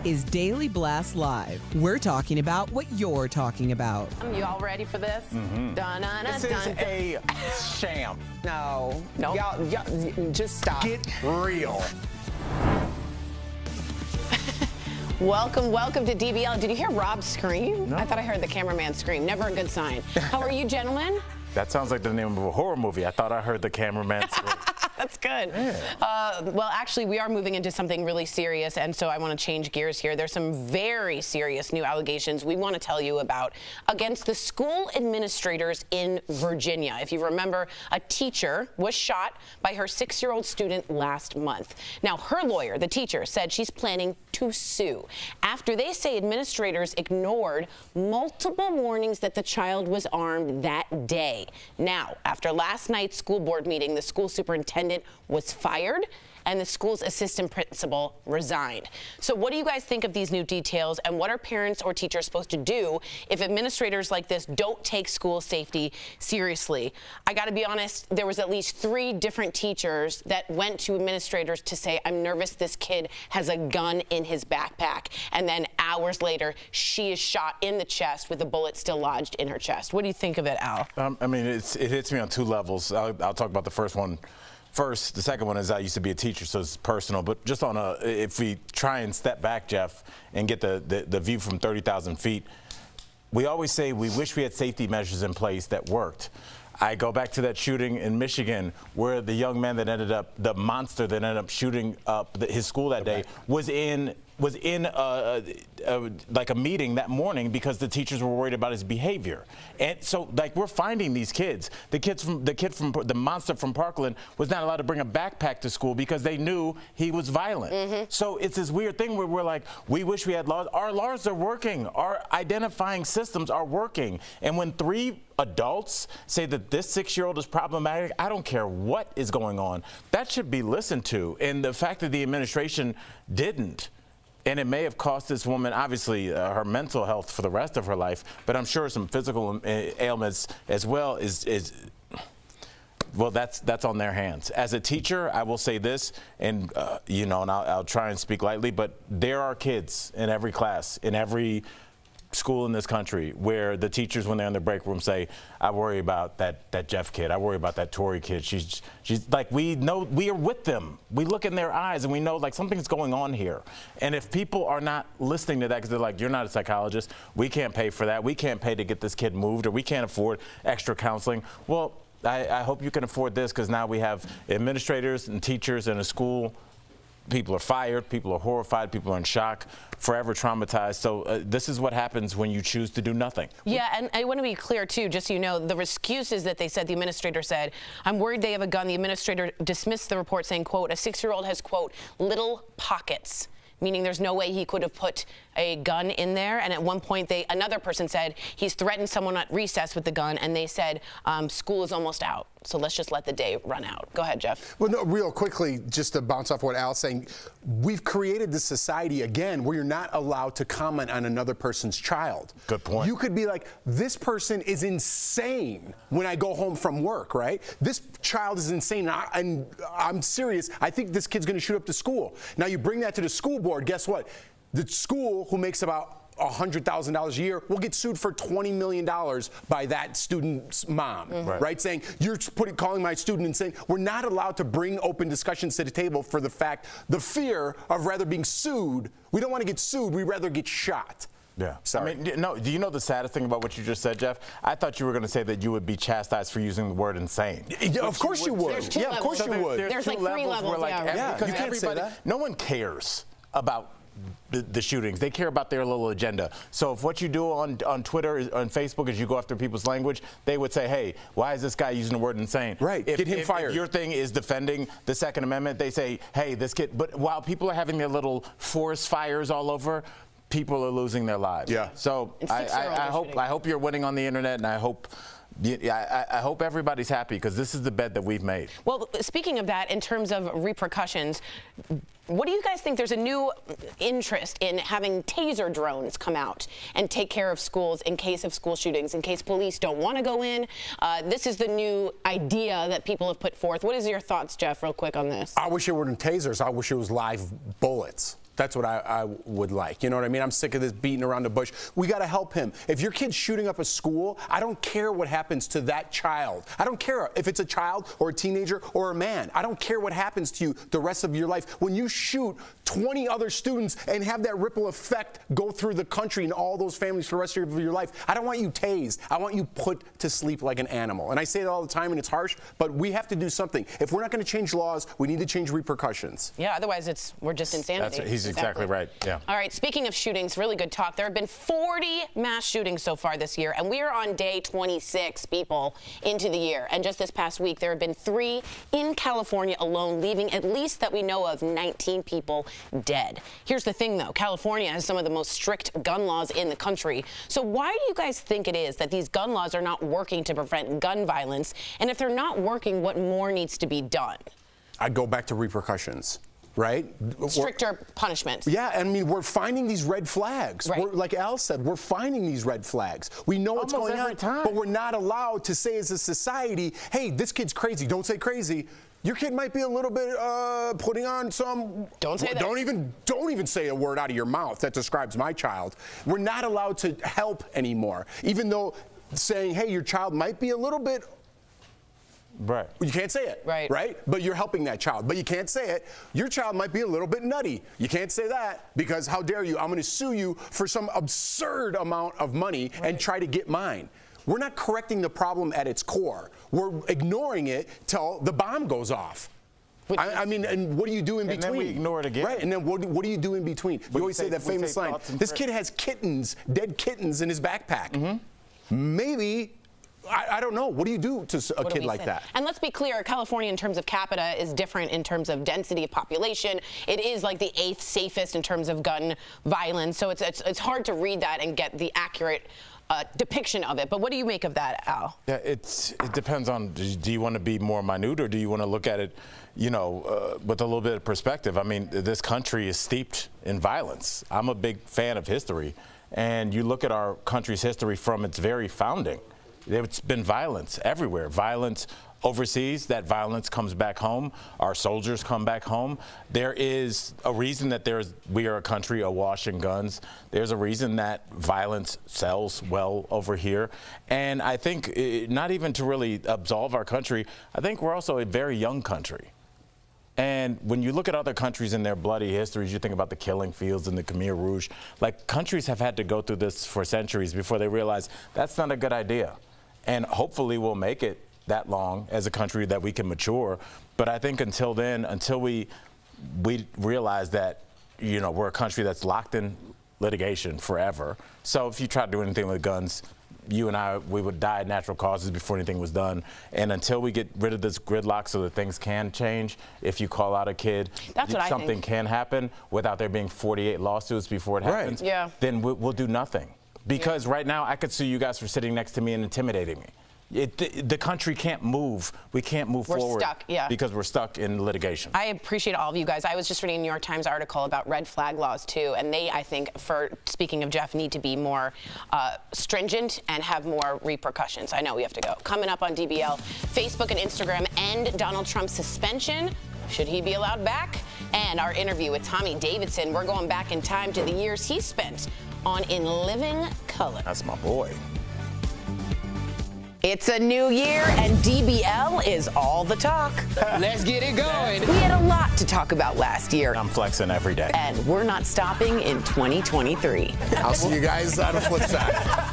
is Daily Blast Live. We're talking about what you're talking about. You all ready for this? This is a sham. No. Y'all, just stop. Get real. Welcome to DBL. Did you hear Rob scream? No. I thought I heard the cameraman scream. Never a good sign. How are you, gentlemen? That sounds like the name of a horror movie. I thought I heard the cameraman scream. That's good. Yeah. Well, actually, we are moving into something really serious, and so I want to change gears here. There's some very serious new allegations we want to tell you about against the school administrators in Virginia. If you remember, a teacher was shot by her 6-year-old student last month. Now, her lawyer, the teacher, said she's planning to sue after they say administrators ignored multiple warnings that the child was armed that day. Now, after last night's school board meeting, the school superintendent was fired and the school's assistant principal resigned. So what do you guys think of these new details, and what are parents or teachers supposed to do if administrators like this don't take school safety seriously? I got to be honest, there was at least 3 different teachers that went to administrators to say, I'm nervous this kid has a gun in his backpack. And then hours later, she is shot in the chest with a bullet still lodged in her chest. What do you think of it, Al? I mean, it hits me on 2 levels. I'll talk about the first one first. The second one is I used to be a teacher, so it's personal. But just on if we try and step back, Jeff, and get the view from 30,000 feet, we always say we wish we had safety measures in place that worked. I go back to that shooting in Michigan where the young man that ended up, the monster that ended up shooting up his school that day, was in like a meeting that morning because the teachers were worried about his behavior. And so, like, we're finding these kids. The monster from Parkland was not allowed to bring a backpack to school because they knew he was violent. So it's this weird thing where we're like, we wish we had laws. Our laws are working. Our identifying systems are working. And when 3 adults say that this 6-year-old is problematic, I don't care what is going on. That should be listened to. And the fact that the administration didn't, and it may have cost this woman, obviously, her mental health for the rest of her life, but I'm sure some physical ailments as well well, that's on their hands. As a teacher, I will say this, and and I'll try and speak lightly, but there are kids in every class, in every school in this country, where the teachers, when they're in the break room, say, I worry about that Jeff kid, I worry about that Tori kid. She's like, we know, we are with them. We look in their eyes and we know, like, something's going on here. And if people are not listening to that because they're like, you're not a psychologist, we can't pay for that, we can't pay to get this kid moved, or we can't afford extra counseling, well, I hope you can afford this, because now we have administrators and teachers in a school. People are fired, people are horrified, people are in shock, forever traumatized. So this is what happens when you choose to do nothing. Yeah, and I want to be clear, too, just so you know, the excuses that they said, the administrator said, I'm worried they have a gun. The administrator dismissed the report saying, quote, a 6-year-old has, quote, little pockets, meaning there's no way he could have put a gun in there. And at one point, another person said he's threatened someone at recess with the gun, and they said school is almost out, so let's just let the day run out. Go ahead, Jeff. Well, no, real quickly, just to bounce off what Al's saying, we've created this society again where you're not allowed to comment on another person's child. Good point. You could be like, this person is insane when I go home from work, right? This child is insane, and I'm serious. I think this kid's going to shoot up the school. Now, you bring that to the school board, guess what? The school, who makes about $100,000 a year, will get sued for $20 million by that student's mom, right? Saying, you're calling my student and saying, we're not allowed to bring open discussions to the table for the fear of rather being sued. We don't want to get sued, we'd rather get shot. Yeah. Sorry. I mean, no, do you know the saddest thing about what you just said, Jeff? I thought you were going to say that you would be chastised for using the word insane. Yeah, of course you would. There's 2 Yeah, of course levels. you would. There's like 3 levels, Yeah, because you can't say everybody, that. no one cares about the shootings. They care about their little agenda. So if what you do on Twitter, on Facebook, is you go after people's language, they would say, hey, why is this guy using the word insane? Right, get him fired. If your thing is defending the Second Amendment, they say, hey, this kid, but while people are having their little forest fires all over, people are losing their lives. Yeah. So I hope you're winning on the internet, and I hope everybody's happy, because this is the bed that we've made. Well, speaking of that, in terms of repercussions, What do you guys think? There's a new interest in having taser drones come out and take care of schools in case of school shootings, in case police don't want to go in. This is the new idea that people have put forth. What is your thoughts, Jeff, real quick on this? I wish it weren't tasers. I wish it was live bullets. That's what I would like. You know what I mean? I'm sick of this beating around the bush. We got to help him. If your kid's shooting up a school, I don't care what happens to that child. I don't care if it's a child or a teenager or a man. I don't care what happens to you the rest of your life. When you shoot 20 other students and have that ripple effect go through the country and all those families for the rest of your life, I don't want you tased. I want you put to sleep like an animal. And I say it all the time, and it's harsh, but we have to do something. If we're not going to change laws, we need to change repercussions. Yeah, otherwise we're just insanity. He's exactly right. Yeah. All right, speaking of shootings, really good talk. There have been 40 mass shootings so far this year, and we are on day 26, people, into the year. And just this past week, there have been 3 in California alone, leaving at least that we know of 19 people dead. Here's the thing, though. California has some of the most strict gun laws in the country. So why do you guys think it is that these gun laws are not working to prevent gun violence? And if they're not working, what more needs to be done? I'd go back to repercussions. Right? Stricter punishments. Yeah, I mean, we're finding these red flags. Right. Like Al said, we're finding these red flags. We know what's going on, but we're not allowed to say as a society, hey, this kid's crazy. Don't say crazy. Your kid might be a little bit putting on some. Don't say that. Don't even say a word out of your mouth that describes my child. We're not allowed to help anymore, even though saying, hey, your child might be a little bit. Right. You can't say it. Right? But you're helping that child. But you can't say it. Your child might be a little bit nutty. You can't say that because how dare you? I'm going to sue you for some absurd amount of money and try to get mine. We're not correcting the problem at its core. We're ignoring it till the bomb goes off. I mean, and what do you do in between? And then we ignore it again. Right, and then what do you do in between? You always say that famous line, this kid has kittens, dead kittens in his backpack. Mm-hmm. Maybe... I don't know. What do you do to a kid like that? And let's be clear, California in terms of capita is different in terms of density of population. It is like the 8th safest in terms of gun violence. So it's hard to read that and get the accurate depiction of it. But what do you make of that, Al? Yeah, it depends on, do you want to be more minute or do you want to look at it, you know, with a little bit of perspective? I mean, this country is steeped in violence. I'm a big fan of history. And you look at our country's history from its very founding. It's been violence everywhere. Violence overseas, that violence comes back home. Our soldiers come back home. There is a reason that we are a country awash in guns. There's a reason that violence sells well over here. And I think, not even to really absolve our country, I think we're also a very young country. And when you look at other countries in their bloody histories, you think about the killing fields and the Khmer Rouge. Like, countries have had to go through this for centuries before they realize that's not a good idea. And hopefully we'll make it that long as a country that we can mature. But I think until then, until we realize that, you know, we're a country that's locked in litigation forever. So if you try to do anything with guns, you and I, we would die of natural causes before anything was done. And until we get rid of this gridlock so that things can change, if you call out a kid, something can happen without there being 48 lawsuits before it happens, then we'll do nothing. Because right now, I could sue you guys for sitting next to me and intimidating me. The country can't move. We can't move forward. We're stuck, because we're stuck in litigation. I appreciate all of you guys. I was just reading a New York Times article about red flag laws, too. And they, I think, speaking of Jeff, need to be more stringent and have more repercussions. I know we have to go. Coming up on DBL, Facebook and Instagram end Donald Trump's suspension. Should he be allowed back? And our interview with Tommy Davidson. We're going back in time to the years he spent on In Living Color. That's my boy. It's a new year, and DBL is all the talk. Let's get it going. We had a lot to talk about last year. I'm flexing every day. And we're not stopping in 2023. I'll see you guys on the flip side.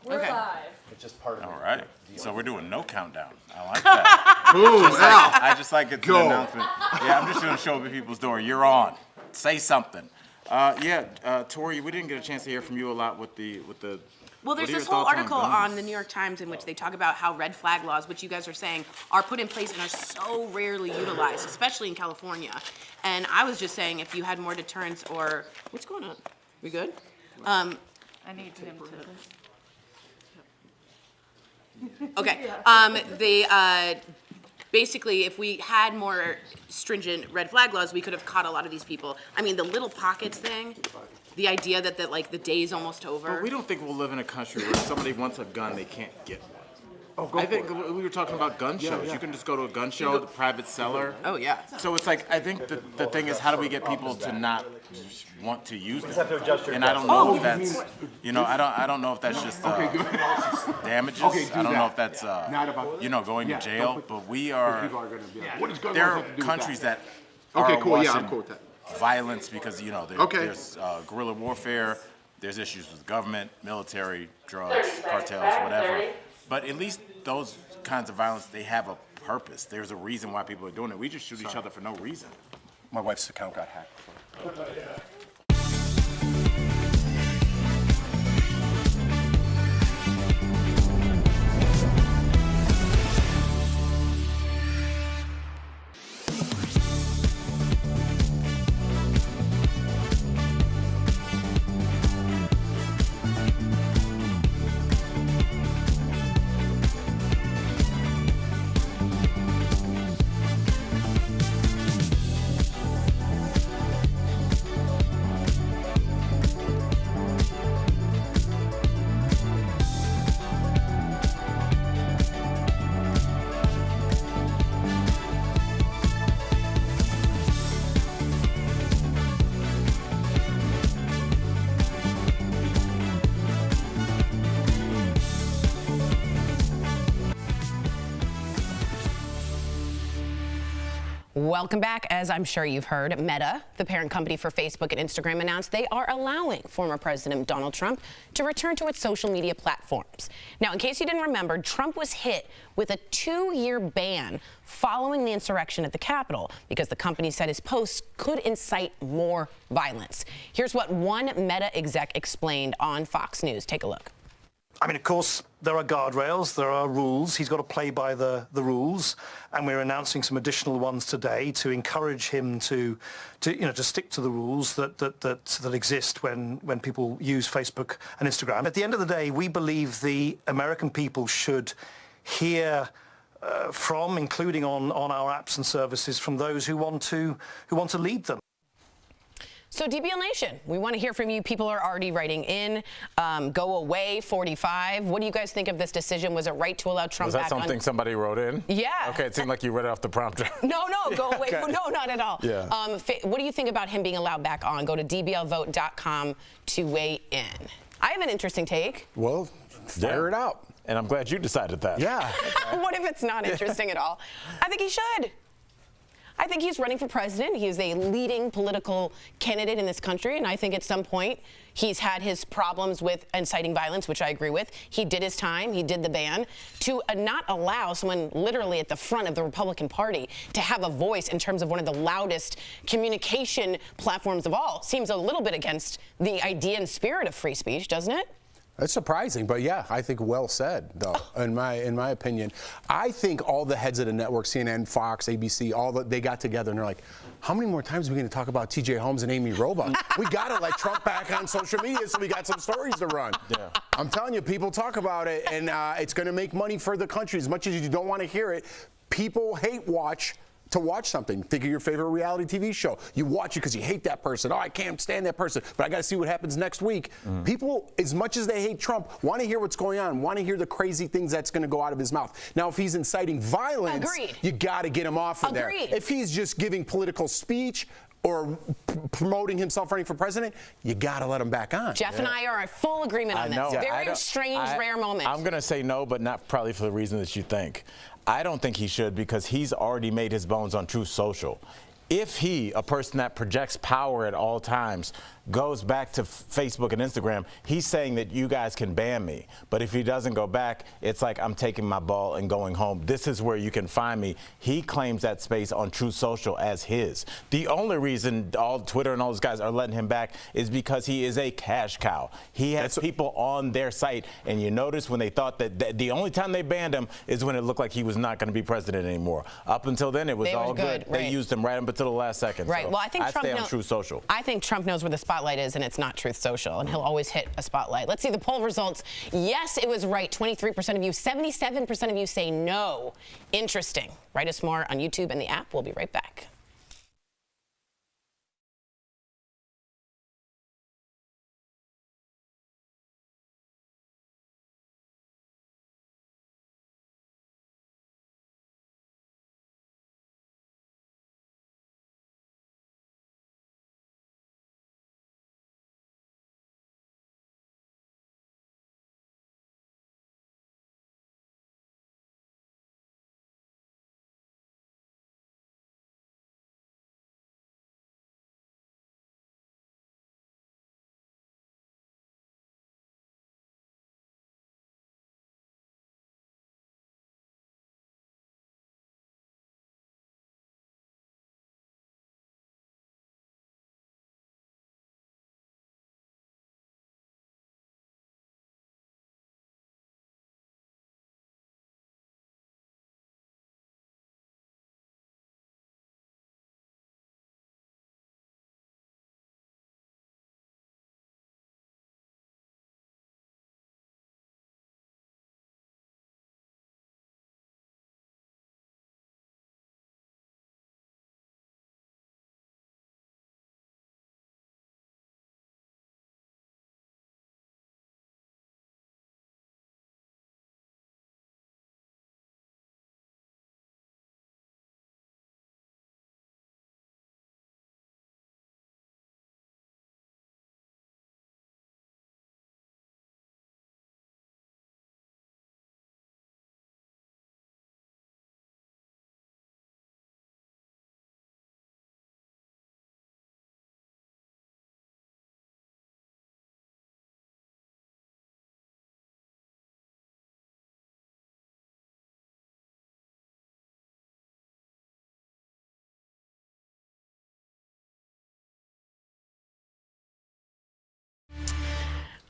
We're live. It's just part of it. All right. So we're doing no countdown. I like that. Ooh, I just like it to the announcement. Yeah, I'm just going to show up at people's door. You're on. Say something. Tori, we didn't get a chance to hear from you a lot with the. Well, there's this whole article on the New York Times in which they talk about how red flag laws, which you guys are saying, are put in place and are so rarely utilized, especially in California. And I was just saying, if you had more deterrence or what's going on? We good? I need him to. Okay. basically, if we had more stringent red flag laws, we could have caught a lot of these people. I mean, the little pockets thing, the idea that the day's almost over. But we don't think we'll live in a country where somebody wants a gun, they can't get one. I think we were talking about gun shows. You can just go to a gun show, the private seller. Oh, yeah. So it's like, I think the thing is, how do we get people to not want to use them? And I don't know if that's, I don't know if that's just damages. I don't know if that's, going to jail. But there are countries that are watching violence because, there's guerrilla warfare, there's issues with government, military, drugs, cartels, whatever. But at least those kinds of violence, they have a purpose. There's a reason why people are doing it. We just shoot each other for no reason. My wife's account got hacked. Welcome back. As I'm sure you've heard, Meta, the parent company for Facebook and Instagram, announced they are allowing former President Donald Trump to return to its social media platforms. Now, in case you didn't remember, Trump was hit with a 2-year ban following the insurrection at the Capitol because the company said his posts could incite more violence. Here's what one Meta exec explained on Fox News. Take a look. I mean, of course, there are guardrails, there are rules. He's got to play by the rules, and we're announcing some additional ones today to encourage him to stick to the rules that exist when people use Facebook and Instagram. At the end of the day, we believe the American people should hear from, including on our apps and services, from those who want to lead them. So DBL Nation, we want to hear from you. People are already writing in. Go away, 45. What do you guys think of this decision? Was it right to allow Trump back on? Was that something somebody wrote in? Yeah. Okay, it seemed like you read it off the prompter. No, go away. Okay. No, not at all. Yeah. What do you think about him being allowed back on? Go to dblvote.com to weigh in. I have an interesting take. Well, fire it out. And I'm glad you decided that. Yeah. What if it's not interesting at all? I think he should. I think he's running for president. He is a leading political candidate in this country, and I think at some point he's had his problems with inciting violence, which I agree with. He did his time. He did the ban. To not allow someone literally at the front of the Republican Party to have a voice in terms of one of the loudest communication platforms of all seems a little bit against the idea and spirit of free speech, doesn't it? That's surprising, but yeah, I think well said, though, in my opinion. I think all the heads of the network, CNN, Fox, ABC, they got together and they're like, how many more times are we going to talk about TJ Holmes and Amy Robach? We got to let Trump back on social media so we got some stories to run. Yeah. I'm telling you, people talk about it, and it's going to make money for the country. As much as you don't want to hear it, people hate to watch something. Think of your favorite reality TV show. You watch it because you hate that person. Oh, I can't stand that person, but I got to see what happens next week. People, as much as they hate Trump, want to hear what's going on, want to hear the crazy things that's going to go out of his mouth. Now, if he's inciting violence, you got to get him off of there. If he's just giving political speech or promoting himself running for president, you got to let him back on. Jeff and I are in full agreement on this. Very strange, rare moment. I'm going to say no, but not probably for the reason that you think. I don't think he should because he's already made his bones on Truth Social. If he, a person that projects power at all times, goes back to Facebook and Instagram, he's saying that you guys can ban me. But if he doesn't go back, it's like I'm taking my ball and going home. This is where you can find me. He claims that space on Truth Social as his. The only reason all Twitter and all those guys are letting him back is because he is a cash cow. He has people on their site, and you notice when they thought that the only time they banned him is when it looked like he was not going to be president anymore. Up until then, it was all good. They used him right up until the last second. Right. So well, I think Trump stay on Truth Social. I think Trump knows where the spot spotlight is, and it's not Truth Social, and he'll always hit a spotlight. Let's see the poll results. Yes, it was right. 23% of you, 77% of you say no. Interesting. Write us more on YouTube and the app. We'll be right back.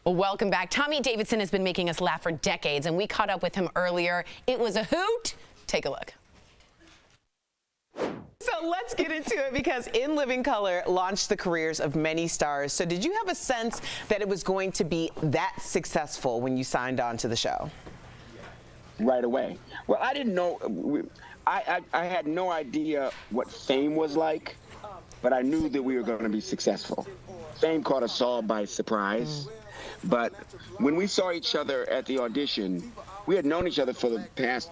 Welcome back. Tommy Davidson has been making us laugh for decades, and we caught up with him earlier. It was a hoot. Take a look. So let's get into it, because In Living Color launched the careers of many stars. So did you have a sense that it was going to be that successful when you signed on to the show? Right away. Well, I didn't know. I had no idea what fame was like, but I knew that we were going to be successful. Fame caught us all by surprise. But when we saw each other at the audition, we had known each other for the past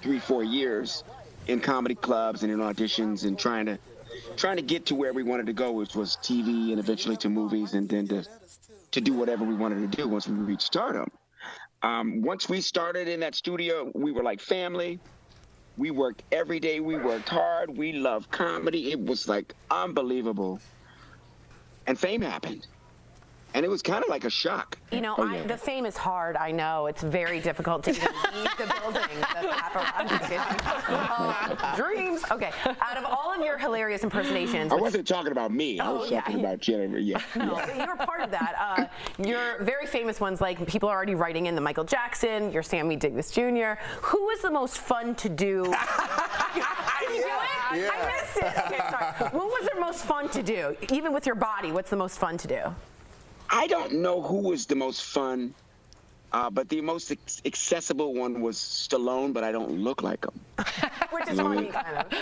3-4 years in comedy clubs and in auditions, and trying to get to where we wanted to go, which was TV and eventually to movies, and then to do whatever we wanted to do once we reached stardom. Once we started in that studio, we were like family. We worked every day. We worked hard. We loved comedy. It was like unbelievable. And fame happened. And it was kind of like a shock. You know, the fame is hard. I know. It's very difficult to even leave the building. Dreams. Okay. Out of all of your hilarious impersonations. I wasn't talking about me. I was talking about Jennifer. Yeah. No, you were part of that. Your very famous ones, like people are already writing in the Michael Jackson, your Sammy Davis Jr. Who was the most fun to do? Did you do it? Yeah. I missed it. Okay, sorry. What was the most fun to do? Even with your body, what's the most fun to do? I don't know who was the most fun, but the most accessible one was Stallone, but I don't look like him. Which is funny, kind of.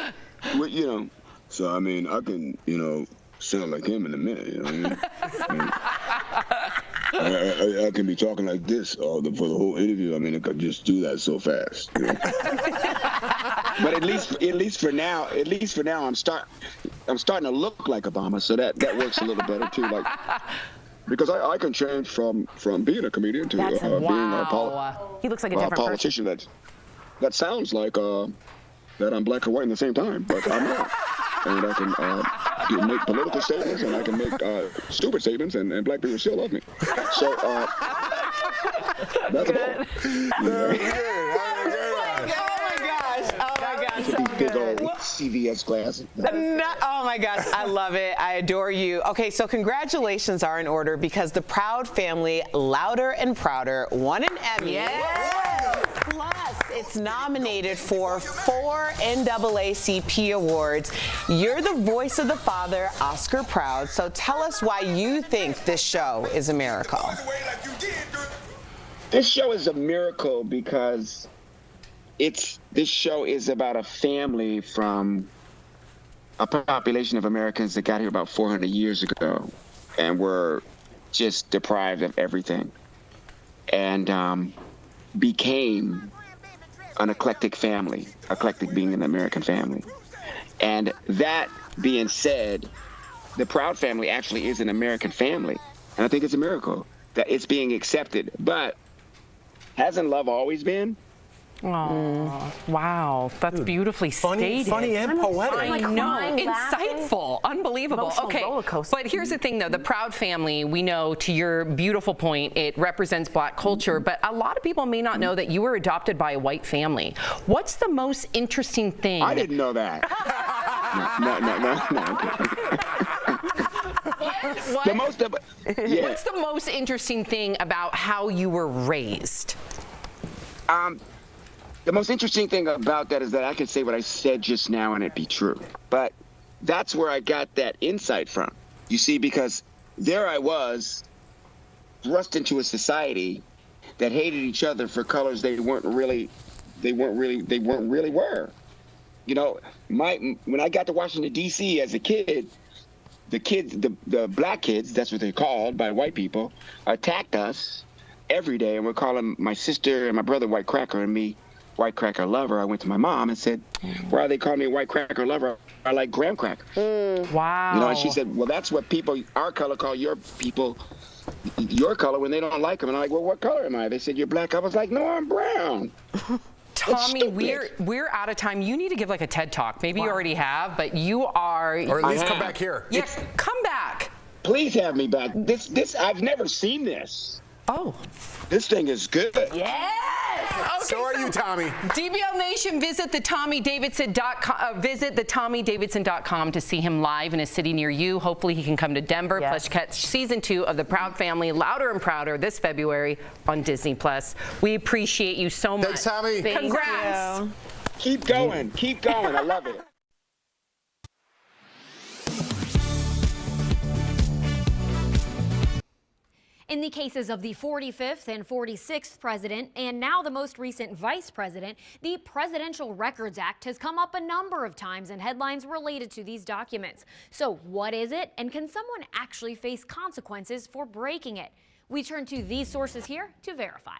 Well, you know, so I mean, I can, sound like him in a minute, you know what I mean? I can be talking like this for the whole interview. I mean, I could just do that so fast. You know? But at least for now, I'm starting to look like Obama, so that works a little better too. Like, because I can change from being a comedian to being a he looks like a different politician that sounds like that I'm black or white at the same time, but I'm not. And I can make political statements, and I can make stupid statements, and black people still love me. So that's about it. Big old CVS glasses. Oh my gosh, I love it. I adore you. Okay, so congratulations are in order, because the Proud family, Louder and Prouder, won an Emmy. Yes. Plus, it's nominated for 4 NAACP awards. You're the voice of the father, Oscar Proud. So tell us why you think this show is a miracle. This show is a miracle because this show is about a family from a population of Americans that got here about 400 years ago and were just deprived of everything, and became an eclectic family, eclectic being an American family. And that being said, the Proud family actually is an American family. And I think it's a miracle that it's being accepted. But hasn't love always been? Oh, wow. That's beautifully stated. Funny and poetic. I know. Insightful. Unbelievable. Okay. But here's the thing, though. The Proud family, we know, to your beautiful point, it represents Black culture. But a lot of people may not know that you were adopted by a white family. What's the most interesting thing? I didn't know that. No. What's the most interesting thing about how you were raised? The most interesting thing about that is that I can say what I said just now and it be true. But that's where I got that insight from. You see, because there I was, thrust into a society that hated each other for colors they weren't really were. You know, when I got to Washington D.C. as a kid, the black kids, that's what they're called by white people, attacked us every day, and we're calling my sister and my brother White Cracker and me White Cracker Lover. I went to my mom and said, why are they calling me White Cracker Lover? I like graham crackers. Wow. You know, and she said, well, that's what people our color call your people your color when they don't like them. And I'm like, well, what color am I? They said, you're black. I was like, no, I'm brown. Tommy, we're out of time. You need to give like a TED Talk. Maybe you already have, but you are. Or at least come back here. Yeah, come back. Please have me back. This I've never seen this. Oh. This thing is good. Yes. Okay, So are you, Tommy. DBL Nation, visit the TommyDavidson.com to see him live in a city near you. Hopefully he can come to Denver. Yes. Plus catch season 2 of The Proud Family, Louder and Prouder, this February on Disney+. We appreciate you so much. Thanks, Tommy. Congrats. You. Keep going. Keep going. I love it. In the cases of the 45th and 46th president, and now the most recent vice president, the Presidential Records Act has come up a number of times in headlines related to these documents. So what is it, and can someone actually face consequences for breaking it? We turn to these sources here to verify.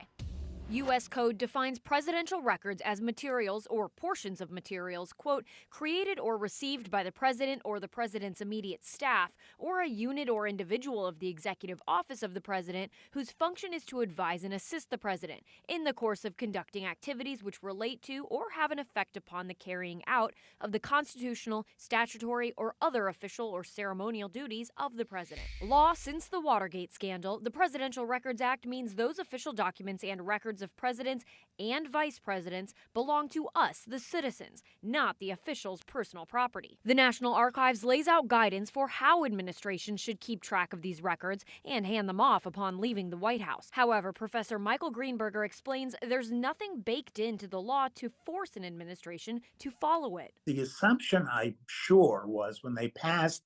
U.S. Code defines presidential records as materials or portions of materials, quote, created or received by the president or the president's immediate staff, or a unit or individual of the executive office of the president whose function is to advise and assist the president in the course of conducting activities which relate to or have an effect upon the carrying out of the constitutional, statutory, or other official or ceremonial duties of the president. Law since the Watergate scandal, the Presidential Records Act means those official documents and records of presidents and vice presidents belong to us, the citizens, not the official's personal property. The National Archives lays out guidance for how administrations should keep track of these records and hand them off upon leaving the White House. However, Professor Michael Greenberger explains there's nothing baked into the law to force an administration to follow it. The assumption, I'm sure, was when they passed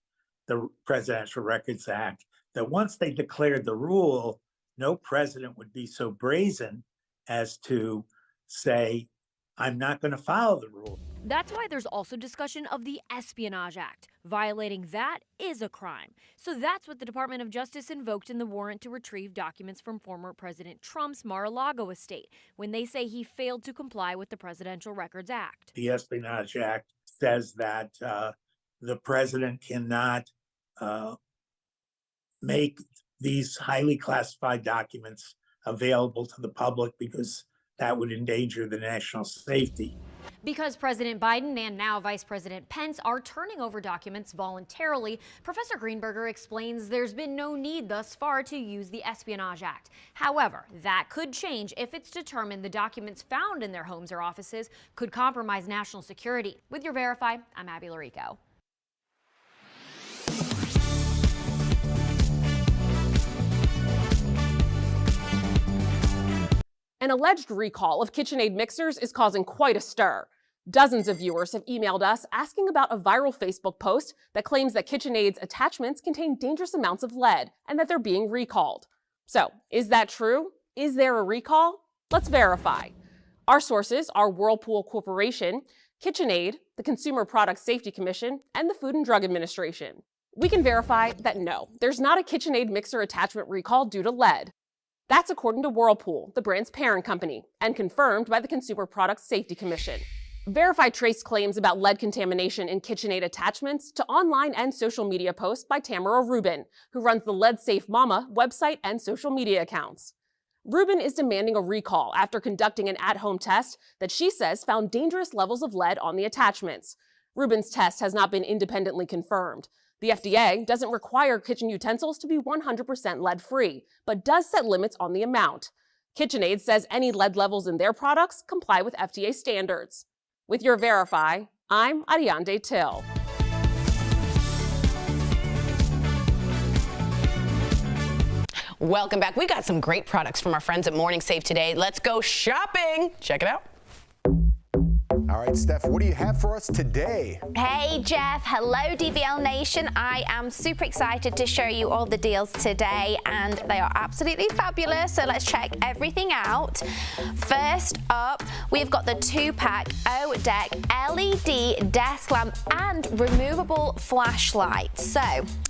the Presidential Records Act that once they declared the rule, no president would be so brazen as to say, I'm not going to follow the rule. That's why there's also discussion of the Espionage Act. Violating that is a crime. So that's what the Department of Justice invoked in the warrant to retrieve documents from former President Trump's Mar-a-Lago estate when they say he failed to comply with the Presidential Records Act. The Espionage Act says that the president cannot make these highly classified documents available to the public because that would endanger the national safety. Because President Biden and now Vice President Pence are turning over documents voluntarily, Professor Greenberger explains there's been no need thus far to use the Espionage Act. However, that could change if it's determined the documents found in their homes or offices could compromise national security. With your Verify, I'm Abby Larico. An alleged recall of KitchenAid mixers is causing quite a stir. Dozens of viewers have emailed us asking about a viral Facebook post that claims that KitchenAid's attachments contain dangerous amounts of lead and that they're being recalled. So, is that true? Is there a recall? Let's verify. Our sources are Whirlpool Corporation, KitchenAid, the Consumer Product Safety Commission, and the Food and Drug Administration. We can verify that no, there's not a KitchenAid mixer attachment recall due to lead. That's according to Whirlpool, the brand's parent company, and confirmed by the Consumer Product Safety Commission. Verify traced claims about lead contamination in KitchenAid attachments to online and social media posts by Tamara Rubin, who runs the Lead Safe Mama website and social media accounts. Rubin is demanding a recall after conducting an at-home test that she says found dangerous levels of lead on the attachments. Rubin's test has not been independently confirmed. The FDA doesn't require kitchen utensils to be 100% lead-free, but does set limits on the amount. KitchenAid says any lead levels in their products comply with FDA standards. With your Verify, I'm Ariande Till. Welcome back. We got some great products from our friends at Morning Save today. Let's go shopping. Check it out. All right, Steph, what do you have for us today? Hey, Jeff. Hello, DBL Nation. I am super excited to show you all the deals today, and they are absolutely fabulous. So let's check everything out. First up, we've got the 2-pack O-Deck LED desk lamp and removable flashlight. So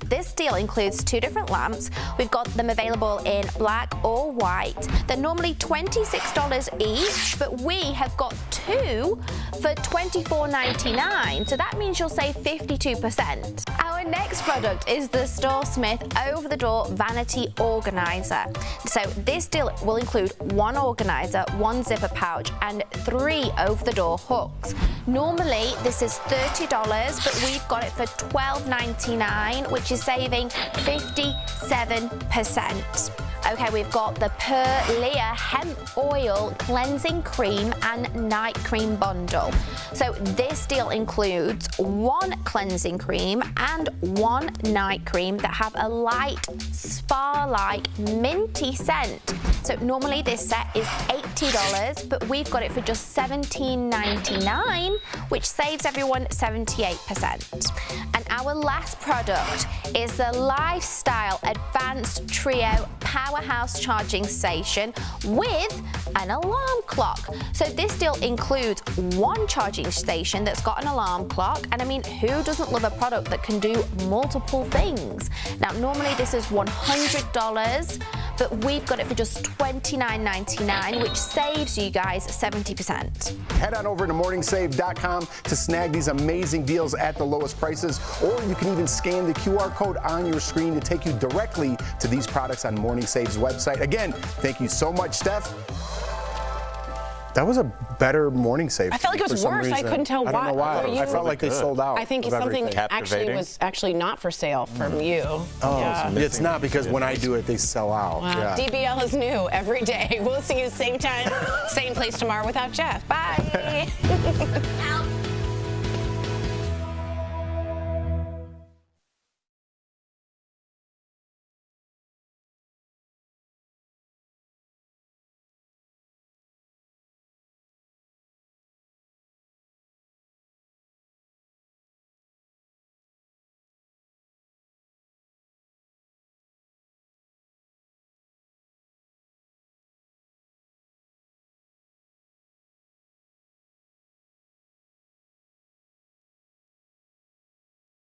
this deal includes 2 different lamps. We've got them available in black or white. They're normally $26 each, but we have got 2 for $24.99, so that means you'll save 52%. Our next product is the StoreSmith over-the-door vanity organizer. So this deal will include 1 organizer, 1 zipper pouch, and 3 over-the-door hooks. Normally this is $30, but we've got it for $12.99, which is saving 57%. Okay, we've got the Perlea Hemp Oil Cleansing Cream and Night Cream Bundle. So this deal includes 1 cleansing cream and 1 night cream that have a light spa-like minty scent. So normally this set is $80, but we've got it for just $17.99, which saves everyone 78%. And our last product is the Lifestyle Advanced Trio Powerhouse Charging Station with an alarm clock. So this deal includes 1 charging station that's got an alarm clock, and I mean, who doesn't love a product that can do multiple things? Now normally this is $100, but we've got it for just $29.99, which saves you guys 70%. Head on over to morningsave.com to snag these amazing deals at the lowest prices, or you can even scan the QR code on your screen to take you directly to these products on Morning Save's website. Again, thank you so much, Steph. That was a better Morning Save. I felt like it was worse. I couldn't tell why. I don't know why. I felt like they sold out. I think something actually was not for sale from you. Oh, yeah. it's not, because when I do it, they sell out. Wow. Yeah. DBL is new every day. We'll see you same time, same place tomorrow without Jeff. Bye.